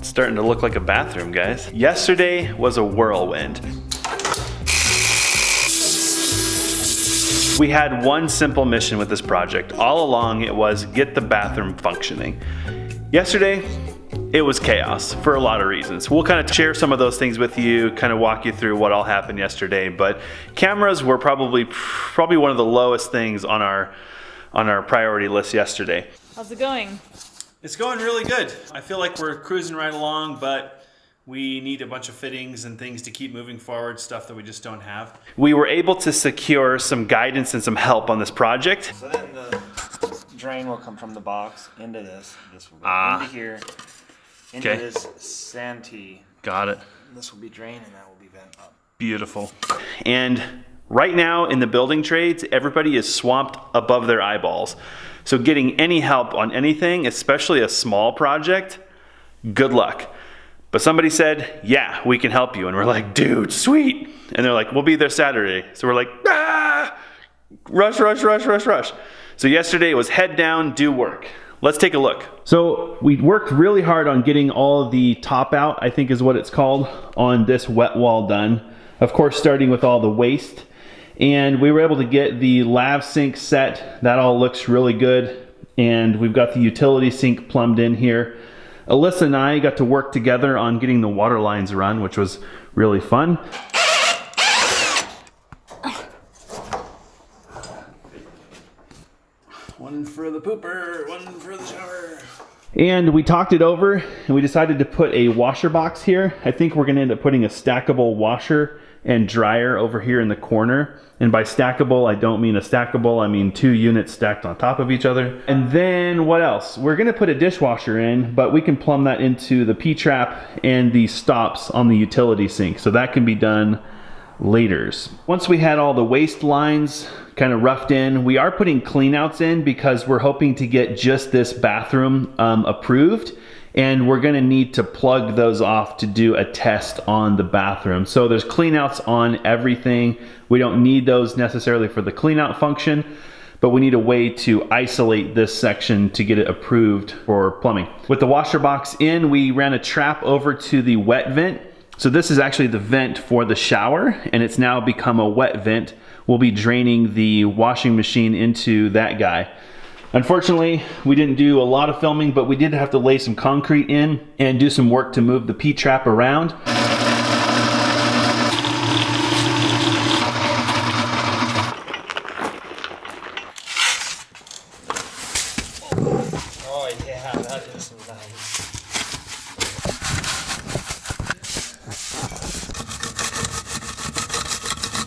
It's starting to look like a bathroom, guys. Yesterday was a whirlwind. We had one simple mission with this project. All along it was get the bathroom functioning. Yesterday, it was chaos for a lot of reasons. We'll kind of share some of those things with you, kind of walk you through what all happened yesterday, but cameras were probably one of the lowest things on our priority list yesterday. How's it going? It's going really good. I feel like we're cruising right along, but we need a bunch of fittings and things to keep moving forward, stuff that we just don't have. We were able to secure some guidance and some help on this project. So then the drain will come from the box into this. This will go into here, into this santee. Got it. This will be drain and that will be vent up. Beautiful. And right now in the building trades, everybody is swamped above their eyeballs. So getting any help on anything, especially a small project, good luck. But somebody said, yeah, we can help you. And we're like, dude, sweet. And they're like, we'll be there Saturday. So we're like, rush, rush, rush, rush, rush. So yesterday it was head down, do work. Let's take a look. So we worked really hard on getting all of the top out, I think is what it's called, on this wet wall done. Of course, starting with all the waste. And we were able to get the lav sink set. That all looks really good. And we've got the utility sink plumbed in here. Alyssa and I got to work together on getting the water lines run, which was really fun. One for the pooper, one for the shower. And we talked it over and we decided to put a washer box here. I think we're gonna end up putting a stackable washer and dryer over here in the corner. And by stackable, I don't mean a stackable, I mean 2 units stacked on top of each other. And then what else? We're gonna put a dishwasher in, but we can plumb that into the P-trap and the stops on the utility sink. So that can be done laters. Once we had all the waste lines kind of roughed in, we are putting cleanouts in because we're hoping to get just this bathroom approved. And we're gonna need to plug those off to do a test on the bathroom. So there's cleanouts on everything. We don't need those necessarily for the cleanout function, but we need a way to isolate this section to get it approved for plumbing. With the washer box in, we ran a trap over to the wet vent. So this is actually the vent for the shower, and it's now become a wet vent. We'll be draining the washing machine into that guy. Unfortunately, we didn't do a lot of filming, but we did have to lay some concrete in and do some work to move the P-trap around. Oh yeah, that is nice.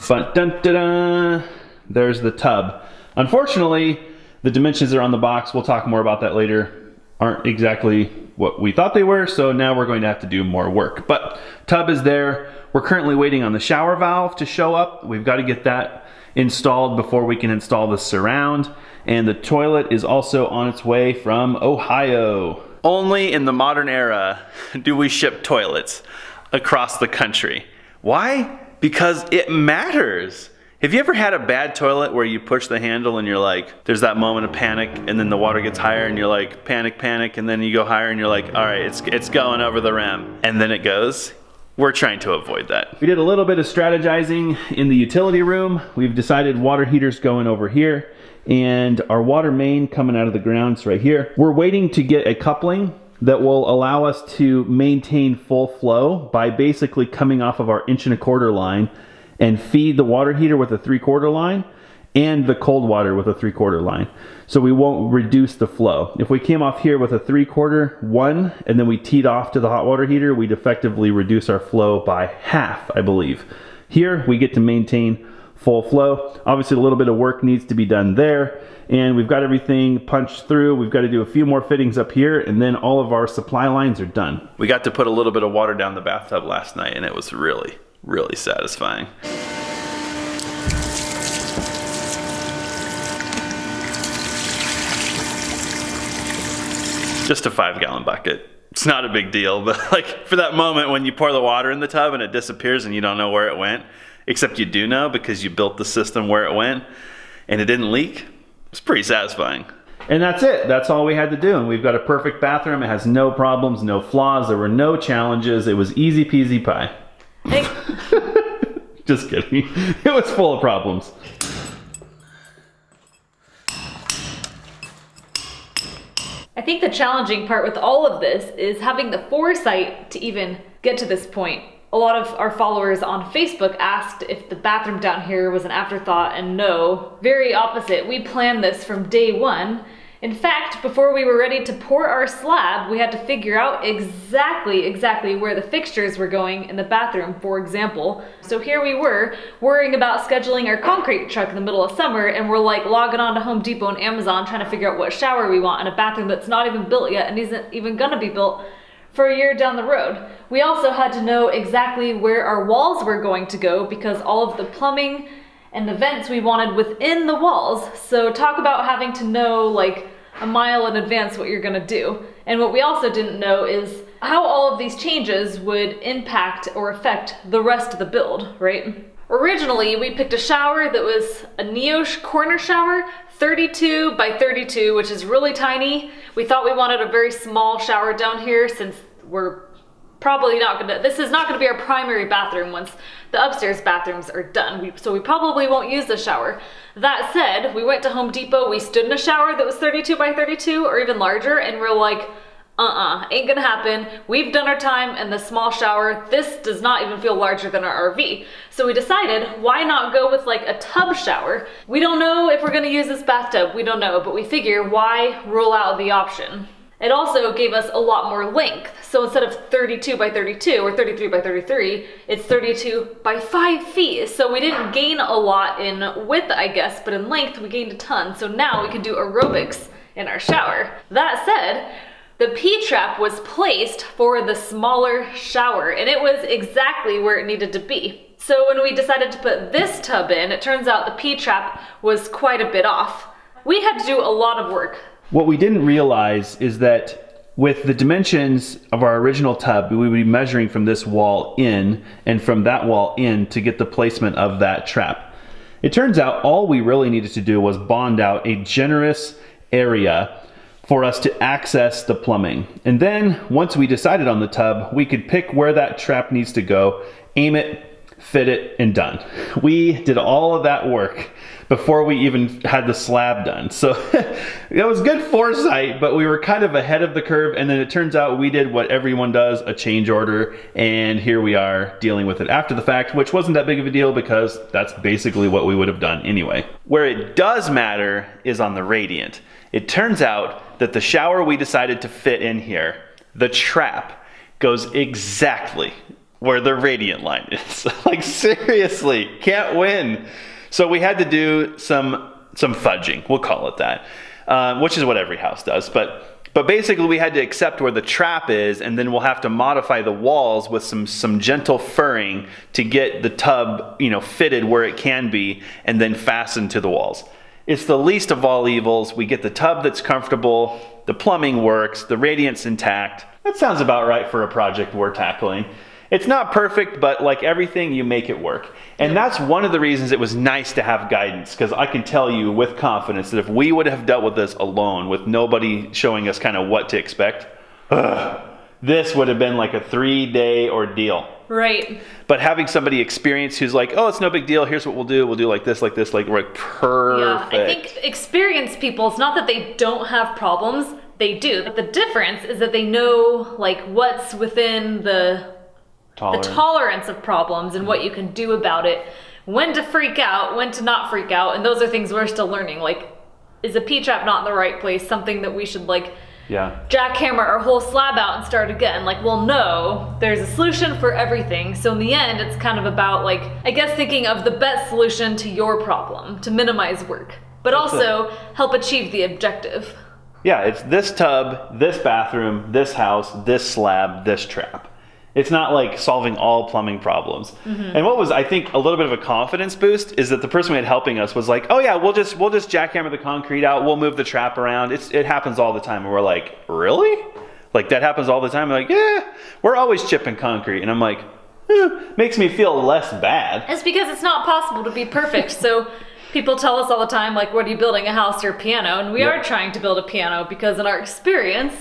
But dun-da-da, there's the tub. Unfortunately, the dimensions that are on the box, we'll talk more about that later, aren't exactly what we thought they were, so now we're going to have to do more work. But tub is there. We're currently waiting on the shower valve to show up. We've got to get that installed before we can install the surround. And the toilet is also on its way from Ohio. Only in the modern era do we ship toilets across the country. Why? Because it matters. Have you ever had a bad toilet where you push the handle and you're like, there's that moment of panic and then the water gets higher and you're like, panic, panic, and then you go higher and you're like, all right, it's going over the rim. And then it goes. We're trying to avoid that. We did a little bit of strategizing in the utility room. We've decided water heaters going over here and our water main coming out of the ground is right here. We're waiting to get a coupling that will allow us to maintain full flow by basically coming off of our 1 1/4 line and feed the water heater with a 3/4 line and the cold water with a 3/4 line. So we won't reduce the flow. If we came off here with a 3/4 one and then we teed off to the hot water heater, we'd effectively reduce our flow by half, I believe. Here we get to maintain full flow. Obviously a little bit of work needs to be done there, and we've got everything punched through. We've got to do a few more fittings up here, and then all of our supply lines are done. We got to put a little bit of water down the bathtub last night, and it was really, really satisfying. Just a 5-gallon bucket. It's not a big deal, but like for that moment when you pour the water in the tub and it disappears and you don't know where it went, except you do know because you built the system where it went and it didn't leak, it's pretty satisfying. And that's it. That's all we had to do. And we've got a perfect bathroom. It has no problems, no flaws. There were no challenges. It was easy peasy pie. Just kidding. It was full of problems. I think the challenging part with all of this is having the foresight to even get to this point. A lot of our followers on Facebook asked if the bathroom down here was an afterthought, and no, very opposite. We planned this from day one. In fact, before we were ready to pour our slab, we had to figure out exactly where the fixtures were going in the bathroom, for example. So here we were, worrying about scheduling our concrete truck in the middle of summer, and we're like logging on to Home Depot and Amazon trying to figure out what shower we want in a bathroom that's not even built yet and isn't even gonna be built for a year down the road. We also had to know exactly where our walls were going to go because all of the plumbing and the vents we wanted within the walls. So talk about having to know like a mile in advance what you're gonna do. And what we also didn't know is how all of these changes would impact or affect the rest of the build, right? Originally, we picked a shower that was a Neosh corner shower, 32 by 32, which is really tiny. We thought we wanted a very small shower down here since we're probably not gonna, this is not gonna be our primary bathroom once the upstairs bathrooms are done. So we probably won't use the shower. That said, we went to Home Depot, we stood in a shower that was 32 by 32 or even larger, and we're like, ain't gonna happen. We've done our time in the small shower. This does not even feel larger than our RV. So we decided, why not go with like a tub shower? We don't know if we're gonna use this bathtub, we don't know, but we figure why rule out the option? It also gave us a lot more length. So instead of 32 by 32 or 33 by 33, it's 32 by 5 feet. So we didn't gain a lot in width, I guess, but in length we gained a ton. So now we can do aerobics in our shower. That said, the P-trap was placed for the smaller shower, and it was exactly where it needed to be. So when we decided to put this tub in, it turns out the P-trap was quite a bit off. We had to do a lot of work. What we didn't realize is that with the dimensions of our original tub, we would be measuring from this wall in and from that wall in to get the placement of that trap. It turns out all we really needed to do was bond out a generous area for us to access the plumbing. And then once we decided on the tub, we could pick where that trap needs to go, aim it, fit it, and done. We did all of that work before we even had the slab done. So it was good foresight, but we were kind of ahead of the curve. And then it turns out we did what everyone does, a change order. And here we are dealing with it after the fact, which wasn't that big of a deal because that's basically what we would have done anyway. Where it does matter is on the radiant. It turns out that the shower we decided to fit in here, the trap, goes exactly where the radiant line is. Like seriously, can't win. So we had to do some fudging, we'll call it that, which is what every house does. But basically we had to accept where the trap is, and then we'll have to modify the walls with some gentle furring to get the tub, fitted where it can be, and then fastened to the walls. It's the least of all evils. We get the tub that's comfortable, the plumbing works, the radiant's intact. That sounds about right for a project we're tackling. It's not perfect, but like everything, you make it work. And that's one of the reasons it was nice to have guidance, because I can tell you with confidence that if we would have dealt with this alone, with nobody showing us kind of what to expect, this would have been like a 3-day ordeal. Right. But having somebody experience who's like, oh, it's no big deal, here's what we'll do like this, like we're like, perfect. Yeah, I think experienced people, it's not that they don't have problems, they do. But the difference is that they know like what's within the tolerance of problems and what you can do about it, when to freak out, when to not freak out, and those are things we're still learning. Like, is a P-trap not in the right place something that we should like jackhammer our whole slab out and start again? Like, well, no, there's a solution for everything. So in the end, it's kind of about like, I guess, thinking of the best solution to your problem to minimize work, but also help achieve the objective. Yeah, it's this tub, this bathroom, this house, this slab, this trap. It's not like solving all plumbing problems. Mm-hmm. And what was, I think, a little bit of a confidence boost is that the person we had helping us was like, oh yeah, we'll just jackhammer the concrete out, we'll move the trap around. It happens all the time. And we're like, really? Like that happens all the time? I'm like, yeah, we're always chipping concrete. And I'm like, makes me feel less bad. It's because it's not possible to be perfect. So People tell us all the time, like, what are you building, a house or a piano? And we are trying to build a piano because in our experience,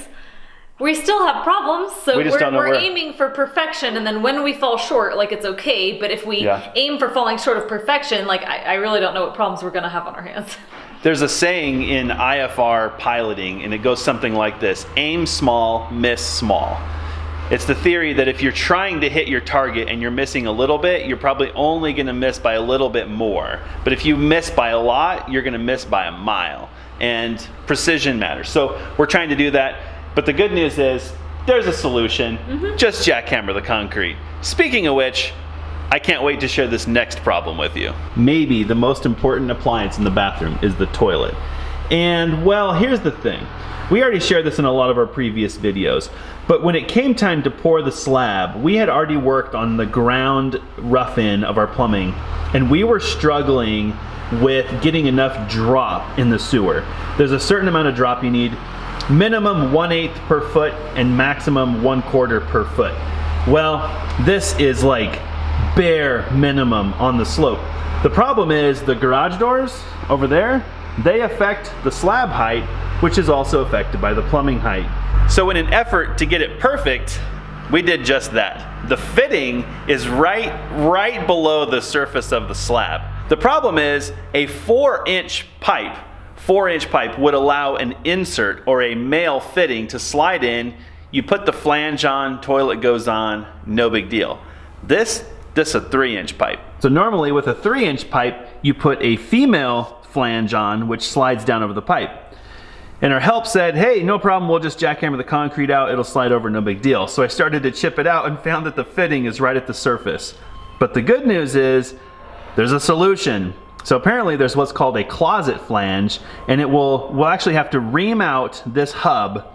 we still have problems. So we're aiming for perfection. And then when we fall short, like, it's okay. But if we aim for falling short of perfection, like, I really don't know what problems we're going to have on our hands. There's a saying in IFR piloting, and it goes something like this: aim small, miss small. It's the theory that if you're trying to hit your target and you're missing a little bit, you're probably only going to miss by a little bit more. But if you miss by a lot, you're going to miss by a mile. And precision matters. So we're trying to do that. But the good news is there's a solution. Just jackhammer the concrete. Speaking of which, I can't wait to share this next problem with you. Maybe the most important appliance in the bathroom is the toilet. And well, here's the thing. We already shared this in a lot of our previous videos, but when it came time to pour the slab, we had already worked on the ground rough-in of our plumbing, and we were struggling with getting enough drop in the sewer. There's a certain amount of drop you need, minimum 1/8 per foot and maximum 1/4 per foot. Well, this is like bare minimum on the slope. The problem is the garage doors over there, they affect the slab height, which is also affected by the plumbing height. So in an effort to get it perfect, we did just that. The fitting is right below the surface of the slab. The problem is a 4-inch pipe would allow an insert or a male fitting to slide in. You put the flange on, toilet goes on, no big deal. This is a 3-inch pipe. So normally with a 3-inch pipe, you put a female flange on, which slides down over the pipe. And our help said, hey, no problem, we'll just jackhammer the concrete out, it'll slide over, no big deal. So I started to chip it out and found that the fitting is right at the surface. But the good news is, there's a solution. So apparently there's what's called a closet flange, and we'll actually have to ream out this hub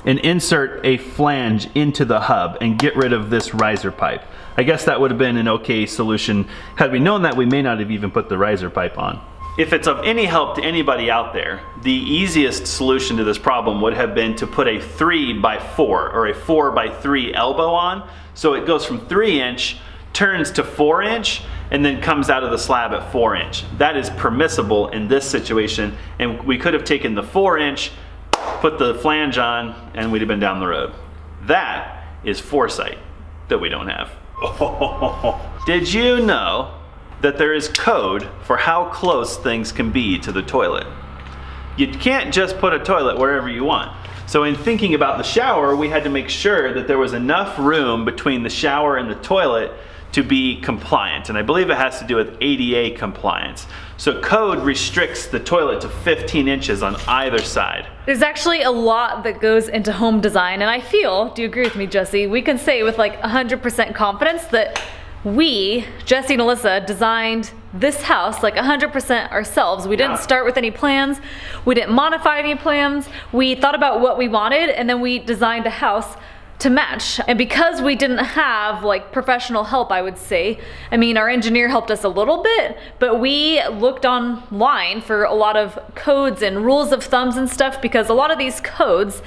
and insert a flange into the hub and get rid of this riser pipe. I guess that would have been an okay solution. Had we known that, we may not have even put the riser pipe on. If it's of any help to anybody out there, the easiest solution to this problem would have been to put a 3x4 or a 4x3 elbow on, so it goes from 3-inch, turns to 4-inch, and then comes out of the slab at 4-inch. That is permissible in this situation, and we could have taken the 4-inch, put the flange on, and we'd have been down the road. That is foresight that we don't have. Did you know that there is code for how close things can be to the toilet? You can't just put a toilet wherever you want. So in thinking about the shower, we had to make sure that there was enough room between the shower and the toilet to be compliant. And I believe it has to do with ADA compliance. So code restricts the toilet to 15 inches on either side. There's actually a lot that goes into home design, and I feel, do you agree with me, Jesse? We can say with like 100% confidence that we, Jesse and Alyssa, designed this house like 100% ourselves. We didn't start with any plans. We didn't modify any plans. We thought about what we wanted, and then we designed a house to match. And because we didn't have like professional help, I would say, I mean, our engineer helped us a little bit, but we looked online for a lot of codes and rules of thumbs and stuff, because a lot of these codes,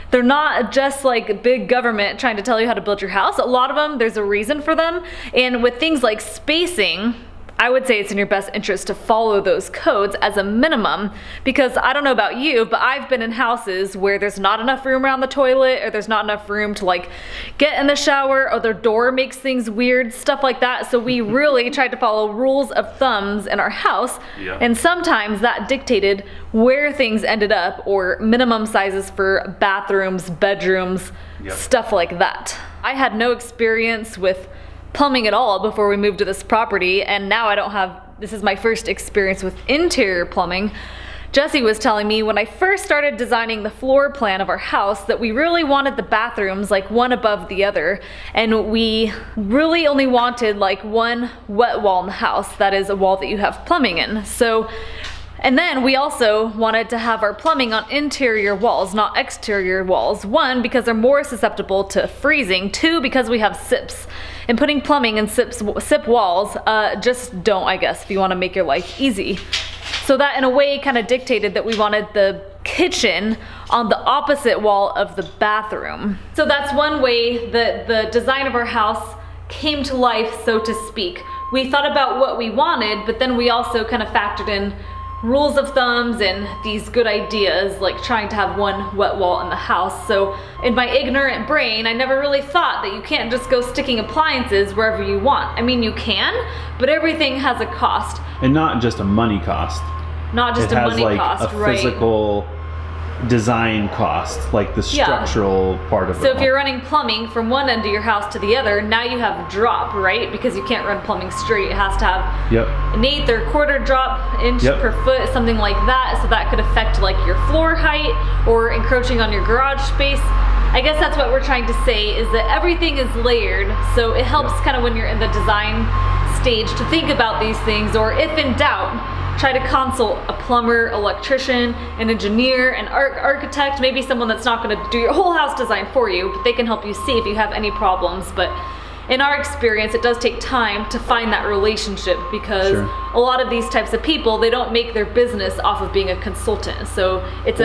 they're not just like big government trying to tell you how to build your house. A lot of them, there's a reason for them. And with things like spacing, I would say it's in your best interest to follow those codes as a minimum, because I don't know about you, but I've been in houses where there's not enough room around the toilet, or there's not enough room to like get in the shower, or their door makes things weird, stuff like that. So we really tried to follow rules of thumbs in our house, and sometimes that dictated where things ended up, or minimum sizes for bathrooms, bedrooms, stuff like that. I had no experience with plumbing at all before we moved to this property, and now I don't have, this is my first experience with interior plumbing. Jesse was telling me when I first started designing the floor plan of our house that we really wanted the bathrooms like one above the other, and we really only wanted like one wet wall in the house, that is a wall that you have plumbing in. So, and then we also wanted to have our plumbing on interior walls, not exterior walls. 1, because they're more susceptible to freezing. 2, because we have SIPs. And putting plumbing in SIP walls, just don't, I guess, if you want to make your life easy. So that in a way kind of dictated that we wanted the kitchen on the opposite wall of the bathroom. So that's one way that the design of our house came to life, so to speak. we thought about what we wanted, but then we also kind of factored in rules of thumbs and these good ideas, like trying to have one wet wall in the house. So in my ignorant brain, I never really thought that you can't just go sticking appliances wherever you want. I mean, you can, but everything has a cost. And not just a money cost. Not just it a has money like cost, a right? physical design cost, like the structural part of it. So if you're running plumbing from one end of your house to the other, now you have drop, right? Because you can't run plumbing straight. It has to have an 1/8 or 1/4 drop inch per foot, something like that. So that could affect like your floor height or encroaching on your garage space. I guess that's what we're trying to say, is that everything is layered. So it helps kind of when you're in the design stage to think about these things, or if in doubt, try to consult a plumber, electrician, an engineer, an architect, maybe someone that's not going to do your whole house design for you, but they can help you see if you have any problems. But in our experience, it does take time to find that relationship, because a lot of these types of people, they don't make their business off of being a consultant. So it's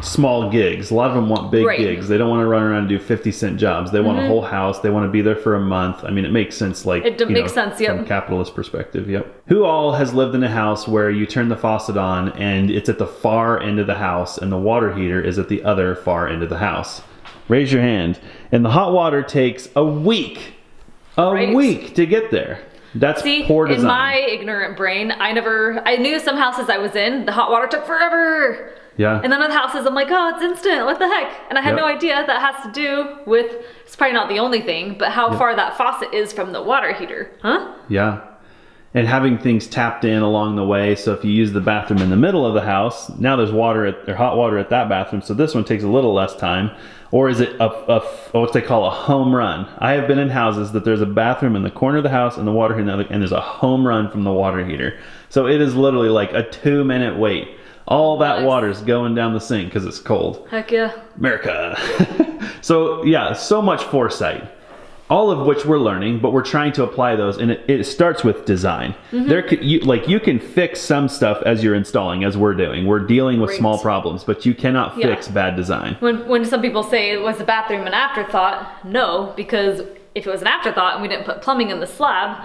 small gigs. A lot of them want big gigs. They don't want to run around and do 50-cent jobs. They want a whole house. They want to be there for a month. I mean, it makes sense, like, it makes sense, from a capitalist perspective. Who all has lived in a house where you turn the faucet on and it's at the far end of the house and the water heater is at the other far end of the house? Raise your hand. And the hot water takes a week. A week to get there. That's poor design. In my ignorant brain, I knew some houses I was in, the hot water took forever. And then other houses, I'm like, oh, it's instant, what the heck? And I had no idea that has to do with, it's probably not the only thing, but how far that faucet is from the water heater, And having things tapped in along the way. So if you use the bathroom in the middle of the house, now there's hot water at that bathroom. So this one takes a little less time. Or is it what they call a home run? I have been in houses that there's a bathroom in the corner of the house and the water heater, and there's a home run from the water heater. So it is literally like a 2-minute wait. All that water's going down the sink because it's cold. Heck yeah. America. So yeah, so much foresight. All of which we're learning, but we're trying to apply those, and it starts with design. You can fix some stuff as you're installing, as we're doing. We're dealing with small problems, but you cannot fix bad design. When some people say, was the bathroom an afterthought? No, because if it was an afterthought and we didn't put plumbing in the slab,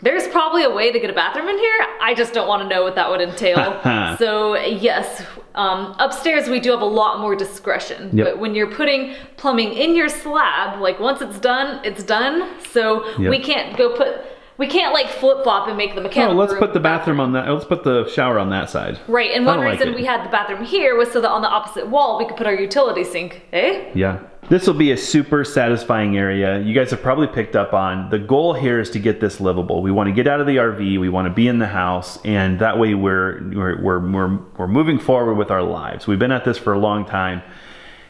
there's probably a way to get a bathroom in here. I just don't want to know what that would entail. So yes, upstairs we do have a lot more discretion. But when you're putting plumbing in your slab, like once it's done, it's done. So we can't like flip flop and make the mechanical let's put the bathroom on that. Let's put the shower on that side. Right, and one reason we had the bathroom here was so that on the opposite wall we could put our utility sink. Yeah. This will be a super satisfying area. You guys have probably picked up on the goal here is to get this livable. We want to get out of the RV. We want to be in the house, and that way we're moving forward with our lives. We've been at this for a long time,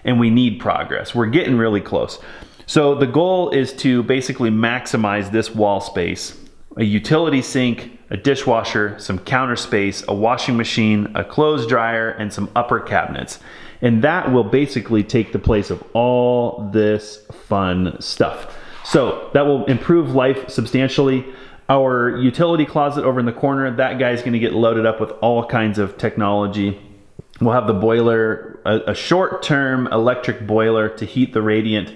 and we need progress. We're getting really close. So the goal is to basically maximize this wall space: a utility sink, a dishwasher, some counter space, a washing machine, a clothes dryer, and some upper cabinets. And that will basically take the place of all this fun stuff. So that will improve life substantially. Our utility closet over in the corner, that guy's going to get loaded up with all kinds of technology. We'll have the boiler, a short-term electric boiler to heat the radiant,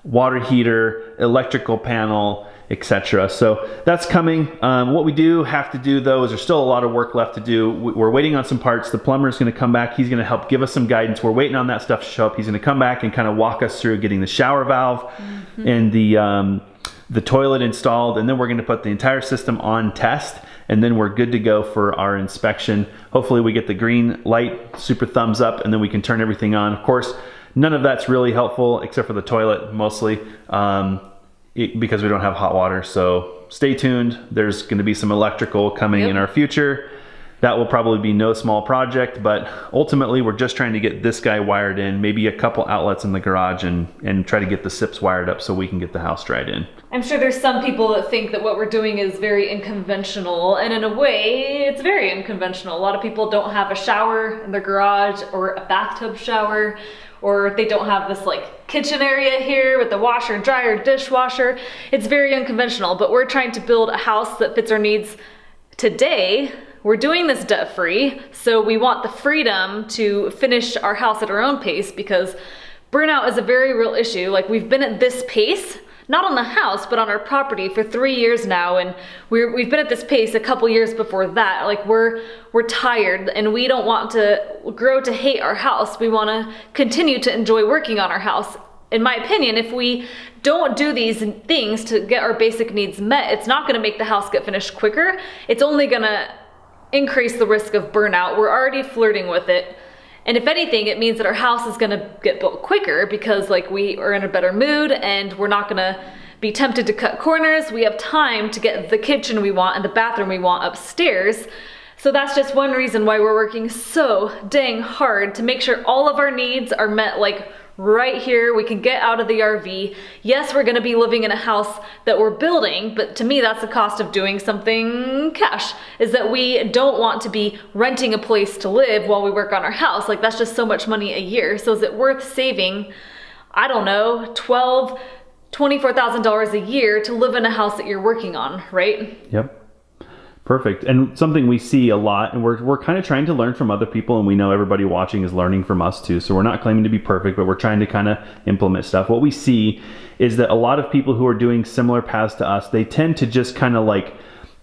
water heater, electrical panel, etc. So that's coming. What we do have to do, though, is there's still a lot of work left to do. We're waiting on some parts. The plumber is going to come back. He's going to help give us some guidance. We're waiting on that stuff to show up. He's going to come back and kind of walk us through getting the shower valve and the toilet installed, and then we're going to put the entire system on test, and then we're good to go for our inspection. Hopefully we get the green light, super thumbs up, and then we can turn everything on. Of course, none of that's really helpful except for the toilet mostly. Because we don't have hot water. So stay tuned. There's going to be some electrical coming in our future. That will probably be no small project, but ultimately we're just trying to get this guy wired in, maybe a couple outlets in the garage, and try to get the SIPs wired up so we can get the house dried in. I'm sure there's some people that think that what we're doing is very unconventional, and in a way it's very unconventional. A lot of people don't have a shower in their garage or a bathtub shower, or they don't have this like kitchen area here with the washer, dryer, dishwasher. It's very unconventional, but we're trying to build a house that fits our needs today. We're doing this debt-free, so we want the freedom to finish our house at our own pace, because burnout is a very real issue. Like, we've been at this pace not on the house, but on our property for 3 years now. And we've been at this pace a couple years before that. Like we're tired and we don't want to grow to hate our house. We want to continue to enjoy working on our house. In my opinion, if we don't do these things to get our basic needs met, it's not going to make the house get finished quicker. It's only going to increase the risk of burnout. We're already flirting with it. And if anything, it means that our house is going to get built quicker because like we are in a better mood and we're not going to be tempted to cut corners. We have time to get the kitchen we want and the bathroom we want upstairs. So that's just one reason why we're working so dang hard to make sure all of our needs are met, like right here. We can get out of the RV. Yes, we're gonna be living in a house that we're building, but to me that's the cost of doing something cash, is that we don't want to be renting a place to live while we work on our house. Like that's just so much money a year. So is it worth saving, I don't know, $24,000 a year to live in a house that you're working on, right? Yep. Perfect. And something we see a lot, and we're kind of trying to learn from other people, and we know everybody watching is learning from us too. So we're not claiming to be perfect, but we're trying to kind of implement stuff. What we see is that a lot of people who are doing similar paths to us, they tend to just kind of like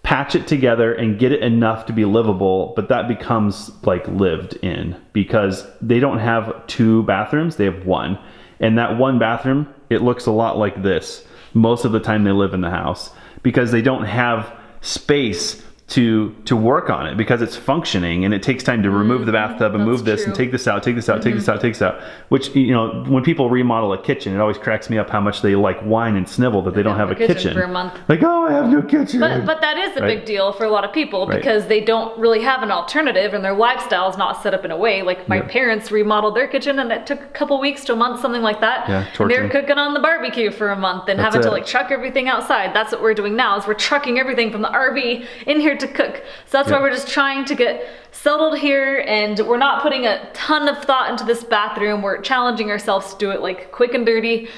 patch it together and get it enough to be livable, but that becomes like lived in because they don't have 2 bathrooms, they have 1. And that 1 bathroom, it looks a lot like this most of the time they live in the house because they don't have space to work on it because it's functioning and it takes time to remove the bathtub and move this and take this out, take this out, take this out, take this out. Which, you know, when people remodel a kitchen, it always cracks me up how much they like whine and snivel that they don't have a kitchen for a month. Like, oh, I have no kitchen. But that is a big deal for a lot of people because they don't really have an alternative and their lifestyle is not set up in a way. Like my parents remodeled their kitchen and it took a couple weeks to a month, something like that. Yeah, and they were cooking on the barbecue for a month and having to like truck everything outside. That's what we're doing now, is we're trucking everything from the RV in here to cook. So that's why we're just trying to get settled here, and we're not putting a ton of thought into this bathroom. We're challenging ourselves to do it like quick and dirty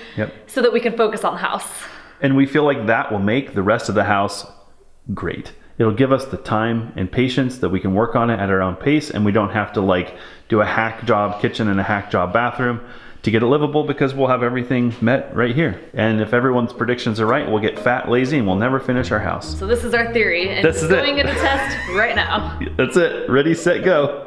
so that we can focus on the house. And we feel like that will make the rest of the house great. It'll give us the time and patience that we can work on it at our own pace, and we don't have to like do a hack job kitchen and a hack job bathroom to get it livable because we'll have everything met right here. And if everyone's predictions are right, we'll get fat, lazy, and we'll never finish our house. So this is our theory, and it's going into test right now. That's it. Ready, set, go.